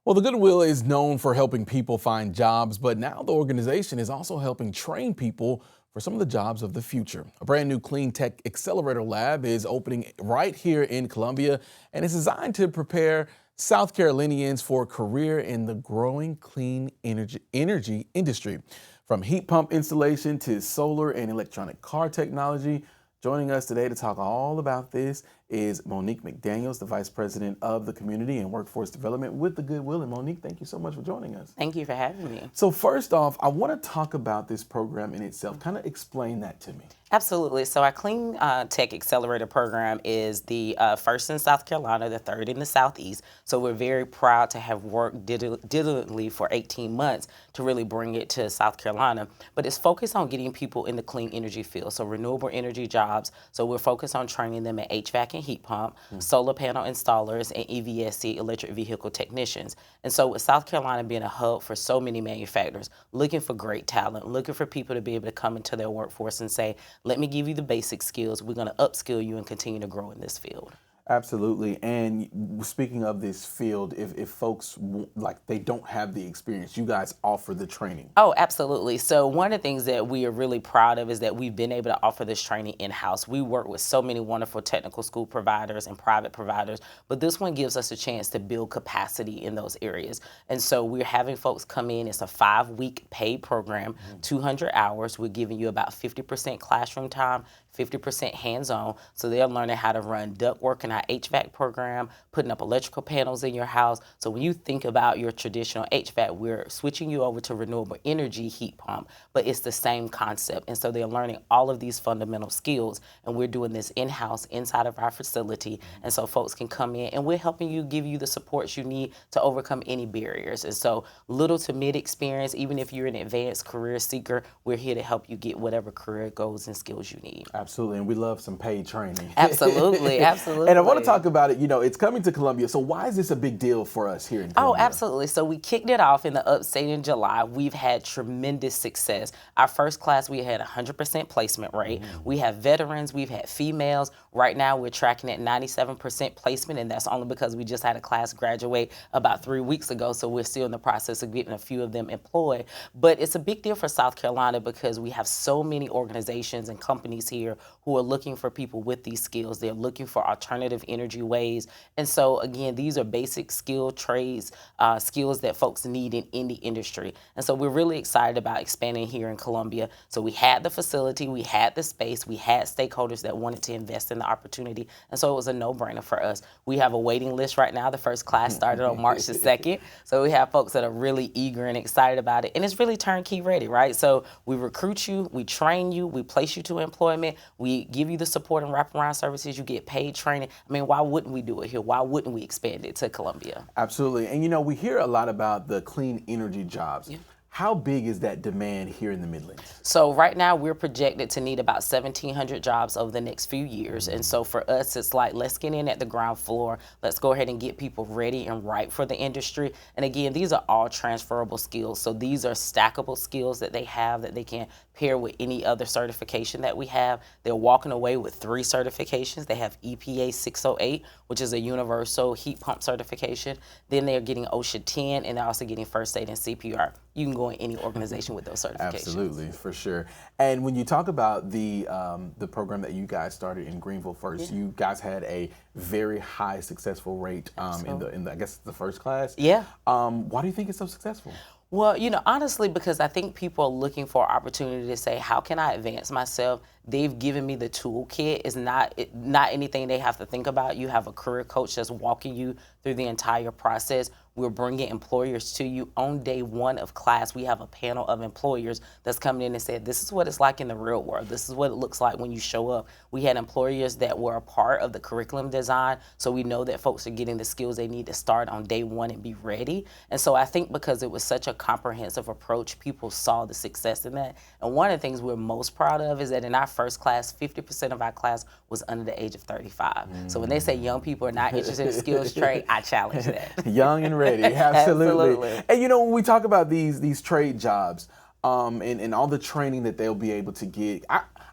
Well, the Goodwill is known for helping people find jobs, but now the organization is also helping train people for some of the jobs of the future. A brand new clean tech accelerator lab is opening right here in Columbia, and it's designed to prepare South Carolinians for a career in the growing clean energy industry. From heat pump installation to solar and electronic car technology. Joining us today to talk all about this is Monique McDaniels, the Vice President of the Community and Workforce Development with the Goodwill. And Monique, thank you so much for joining us. Thank you for having me. So first off, I want to talk about this program in itself. Kind of explain that to me. Absolutely. So our Clean Tech Accelerator program is the first in South Carolina, the third in the Southeast. So we're very proud to have worked diligently for 18 months to really bring it to South Carolina. But it's focused on getting people in the clean energy field, so renewable energy jobs. So we're focused on training them at HVAC and heat pump, solar panel installers, and EVSC, electric vehicle technicians. And so with South Carolina being a hub for so many manufacturers, looking for great talent, looking for people to be able to come into their workforce and say, let me give you the basic skills. We're going to upskill you and continue to grow in this field. Absolutely. And speaking of this field, if folks like they don't have the experience, you guys offer the training. Oh, absolutely. So one of the things that we are really proud of is that we've been able to offer this training in-house. We work with so many wonderful technical school providers and private providers, but this one gives us a chance to build capacity in those areas. And so we're having folks come in. It's a 5-week paid program, 200 hours. We're giving you about 50% classroom time, 50% hands-on, so they're learning how to run ductwork in our HVAC program, putting up electrical panels in your house. So when you think about your traditional HVAC, we're switching you over to renewable energy heat pump, but it's the same concept. And so they're learning all of these fundamental skills, and we're doing this in-house inside of our facility. And so folks can come in, and we're helping you, give you the supports you need to overcome any barriers. And so little to mid experience, even if you're an advanced career seeker, we're here to help you get whatever career goals and skills you need. Absolutely, and we love some paid training. Absolutely, absolutely. And I want to talk about it, it's coming to Columbia, so why is this a big deal for us here in Columbia? Oh, absolutely. So we kicked it off in the upstate in July. We've had tremendous success. Our first class, we had 100% placement rate. We have veterans, we've had females. Right now, we're tracking at 97% placement, and that's only because we just had a class graduate about 3 weeks ago, so we're still in the process of getting a few of them employed. But it's a big deal for South Carolina because we have so many organizations and companies here who are looking for people with these skills. They're looking for alternative energy ways. And so, again, these are basic skill trades, skills that folks need in any industry. And so we're really excited about expanding here in Columbia. So we had the facility, we had the space, we had stakeholders that wanted to invest in the opportunity. And so it was a no-brainer for us. We have a waiting list right now. The first class started on March the 2nd. So we have folks that are really eager and excited about it. And it's really turnkey ready, right? So we recruit you, we train you, we place you to employment, we give you the support and wraparound services, you get paid training. I mean, why wouldn't we do it here? Why wouldn't we expand it to Columbia? Absolutely. And we hear a lot about the clean energy jobs. Yeah. How big is that demand here in the Midlands? So right now we're projected to need about 1,700 jobs over the next few years. And so for us, it's like, let's get in at the ground floor. Let's go ahead and get people ready and right for the industry. And again, these are all transferable skills. So these are stackable skills that they have that they can pair with any other certification that we have. They're walking away with 3 certifications. They have EPA 608, which is a universal heat pump certification. Then they're getting OSHA 10, and they're also getting first aid and CPR. You can go in any organization with those certifications. Absolutely, for sure. And when you talk about the program that you guys started in Greenville first, you guys had a very high successful rate in the I guess the first class. Yeah. Why do you think it's so successful? Well, honestly, because I think people are looking for an opportunity to say, how can I advance myself? They've given me the toolkit. It's not anything they have to think about. You have a career coach that's walking you through the entire process. We're bringing employers to you. On day 1 of class, we have a panel of employers that's coming in and said, this is what it's like in the real world. This is what it looks like when you show up. We had employers that were a part of the curriculum design, so we know that folks are getting the skills they need to start on day 1 and be ready. And so I think because it was such a comprehensive approach, people saw the success in that. And one of the things we're most proud of is that in our first class, 50% of our class was under the age of 35. So when they say young people are not interested in skills trade, I challenge that. Young and ready, absolutely. And when we talk about these trade jobs and all the training that they'll be able to get,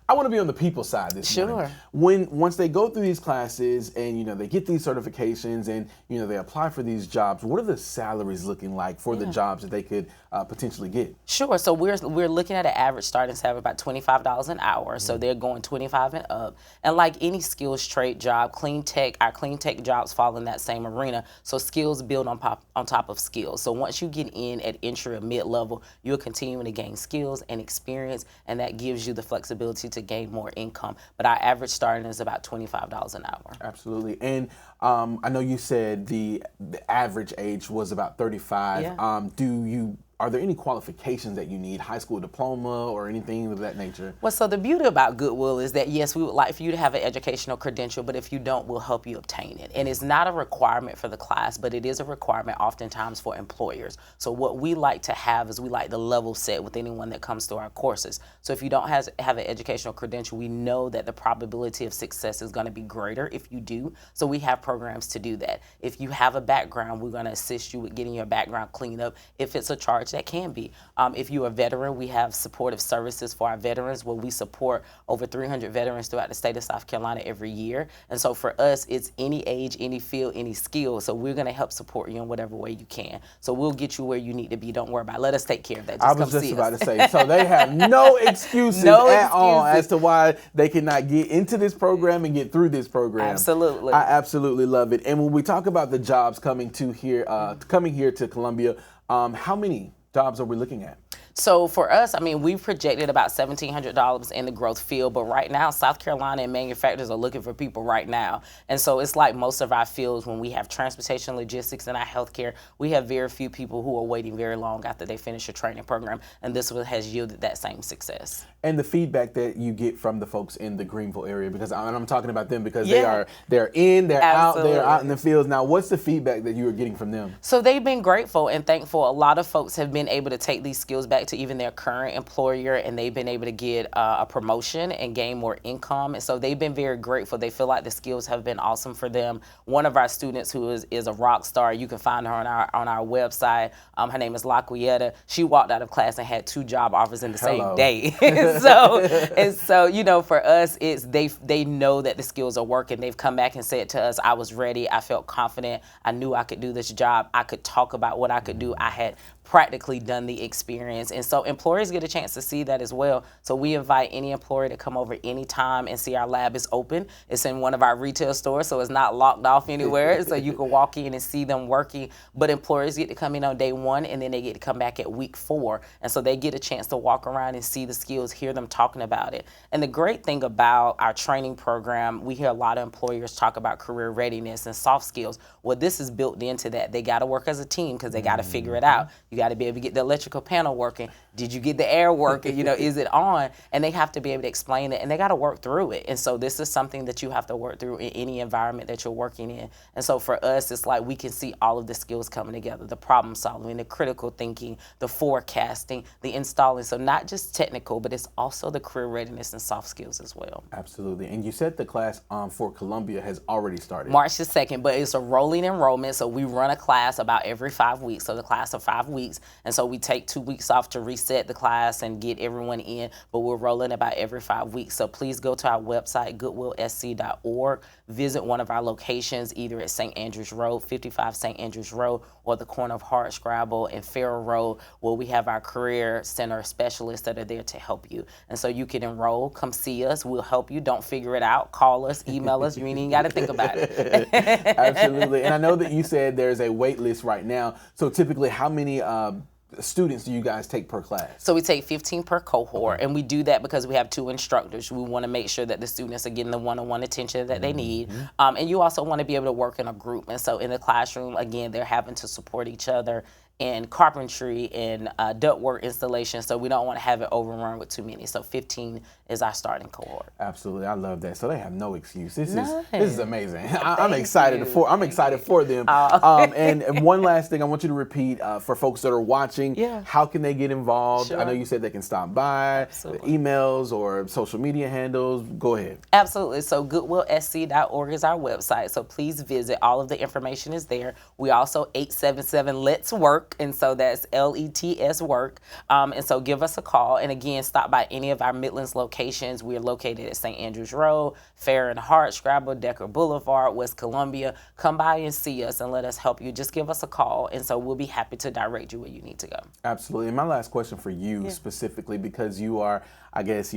I want to be on the people side this morning. Once they go through these classes and they get these certifications and they apply for these jobs, what are the salaries looking like for the jobs that they could potentially get? Sure. So we're looking at an average starting salary about $25 an hour. So they're going 25 and up. And like any skills trade job, our clean tech jobs fall in that same arena. So skills build on top of skills. So once you get in at entry or mid-level, you're continuing to gain skills and experience, and that gives you the flexibility to gain more income. But our average starting is about $25 an hour. Absolutely. And I know you said the average age was about 35. Yeah. Are there any qualifications that you need, high school diploma or anything of that nature? Well, so the beauty about Goodwill is that, yes, we would like for you to have an educational credential, but if you don't, we'll help you obtain it. And it's not a requirement for the class, but it is a requirement oftentimes for employers. So what we like to have is we like the level set with anyone that comes through our courses. So if you don't have an educational credential, we know that the probability of success is going to be greater if you do. So we have programs to do that. If you have a background, we're going to assist you with getting your background cleaned up. If it's a charge, that can be. If you're a veteran, we have supportive services for our veterans where we support over 300 veterans throughout the state of South Carolina every year. And so for us, it's any age, any field, any skill. So we're going to help support you in whatever way you can. So we'll get you where you need to be. Don't worry about it. Let us take care of that. I was just about to say, so they have no excuses at all as to why they cannot get into this program and get through this program. Absolutely. I absolutely love it. And when we talk about the jobs coming here to Columbia, how many jobs are we looking at? So for us, I mean, we've projected about $1,700 in the growth field, but right now, South Carolina and manufacturers are looking for people right now. And so it's like most of our fields, when we have transportation, logistics, and our healthcare, we have very few people who are waiting very long after they finish a training program, and this one has yielded that same success. And the feedback that you get from the folks in the Greenville area, because I'm talking about them because they're out, they're out in the fields. Now, what's the feedback that you are getting from them? So they've been grateful and thankful. A lot of folks have been able to take these skills back to even their current employer, and they've been able to get a promotion and gain more income. And so they've been very grateful. They feel like the skills have been awesome for them. One of our students who is a rock star, you can find her on our website. Her name is LaQuietta. She walked out of class and had 2 job offers in the same day. So for us, it's they know that the skills are working. They've come back and said to us, I was ready. I felt confident. I knew I could do this job. I could talk about what I could do. I had practically done the experience. And so employers get a chance to see that as well. So we invite any employer to come over anytime and see our lab is open. It's in one of our retail stores, so it's not locked off anywhere. So you can walk in and see them working. But employers get to come in on day 1, and then they get to come back at week 4. And so they get a chance to walk around and see the skills, hear them talking about it. And the great thing about our training program, we hear a lot of employers talk about career readiness and soft skills. Well, this is built into that. They got to work as a team because they got to figure it out. You got to be able to get the electrical panel working. Did you get the air working? Is it on? And they have to be able to explain it, and they got to work through it. And so this is something that you have to work through in any environment that you're working in. And so for us, it's like we can see all of the skills coming together, the problem solving, the critical thinking, the forecasting, the installing. So not just technical, but it's also the career readiness and soft skills as well. Absolutely. And you said the class for Columbia has already started. March the 2nd, but it's a rolling enrollment. So we run a class about every 5 weeks. So the class of 5 weeks. And so we take 2 weeks off to reset the class and get everyone in, but we're rolling about every 5 weeks. So please go to our website, goodwillsc.org, visit one of our locations, either at St. Andrews Road, 55 St. Andrews Road, or the corner of Hardscrabble and Farrell Road, where we have our career center specialists that are there to help you. And so you can enroll, come see us, we'll help you. Don't figure it out, call us, email us, you ain't even got to think about it. Absolutely. And I know that you said there's a wait list right now. So typically how many students do you guys take per class? So we take 15 per cohort, and we do that because we have 2 instructors. We want to make sure that the students are getting the one-on-one attention that they need. And you also want to be able to work in a group. And so in the classroom, again, they're having to support each other in carpentry and ductwork installation, so we don't want to have it overrun with too many. So 15 is our starting cohort. Absolutely, I love that. So they have no excuse. This is amazing. I'm excited for them. And one last thing, I want you to repeat for folks that are watching. How can they get involved? Sure. I know you said they can stop by, emails or social media handles. Go ahead. Absolutely. So goodwillsc.org is our website. So please visit. All of the information is there. We also 877 Let's Work. work, and so that's LETS work. And so give us a call, and again, stop by any of our Midlands locations. We are located at St. Andrews Road, Fair and Hart, Scrabble, Decker Boulevard, West Columbia. Come by and see us and let us help you. Just give us a call, and so we'll be happy to direct you where you need to go. Absolutely. And my last question for you specifically, because you are, I guess,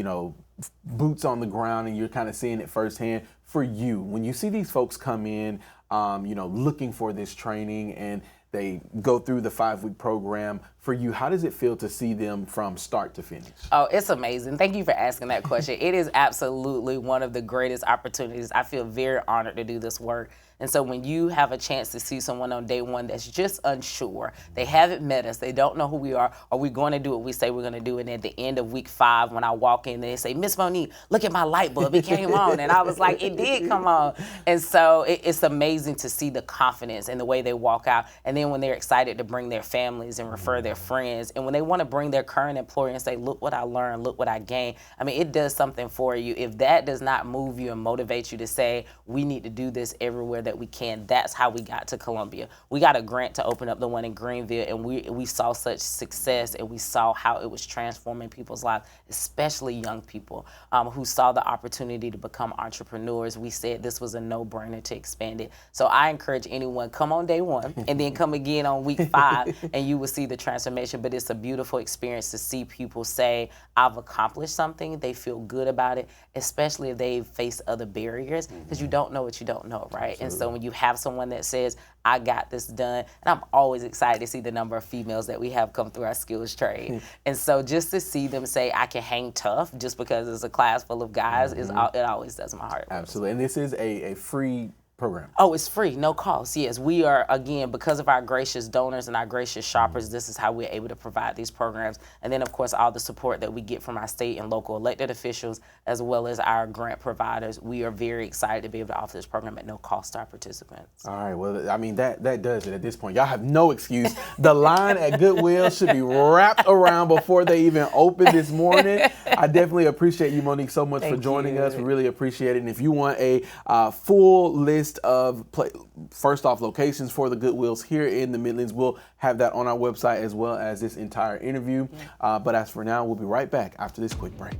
boots on the ground and you're kind of seeing it firsthand. For you, when you see these folks come in, looking for this training and they go through the 5-week program, for you, how does it feel to see them from start to finish? Oh, it's amazing. Thank you for asking that question. It is absolutely one of the greatest opportunities. I feel very honored to do this work. And so when you have a chance to see someone on day one that's just unsure, they haven't met us, they don't know who we are we going to do what we say we're going to do? And at the end of week 5, when I walk in, they say, Miss Monique, look at my light bulb, it came on. And I was like, it did come on. And so it's amazing to see the confidence and the way they walk out. And then when they're excited to bring their families and refer their friends, and when they want to bring their current employer and say, look what I learned, look what I gained. I mean, it does something for you. If that does not move you and motivate you to say, we need to do this everywhere that we can. That's how we got to Columbia. We got a grant to open up the one in Greenville, and we saw such success, and we saw how it was transforming people's lives, especially young people who saw the opportunity to become entrepreneurs. We said this was a no-brainer to expand it. So I encourage anyone, come on day 1 and then come again on week 5 and you will see the transformation. But it's a beautiful experience to see people say, I've accomplished something. They feel good about it, especially if they've faced other barriers, because you don't know what you don't know, right? Absolutely. And so when you have someone that says, I got this done, and I'm always excited to see the number of females that we have come through our skills trade. And so just to see them say, I can hang tough just because it's a class full of guys, it always does my heart. Absolutely. And this is a free program. Oh, it's free, no cost. Yes, we are, again, because of our gracious donors and our gracious shoppers, this is how we're able to provide these programs. And then, of course, all the support that we get from our state and local elected officials, as well as our grant providers. We are very excited to be able to offer this program at no cost to our participants. All right, well, I mean, that does it at this point. Y'all have no excuse. The line at Goodwill should be wrapped around before they even open this morning. I definitely appreciate you, Monique, so much for joining us. We really appreciate it. And if you want a full list of first off locations for the Goodwills here in the Midlands, we'll have that on our website as well as this entire interview. But as for now, we'll be right back after this quick break.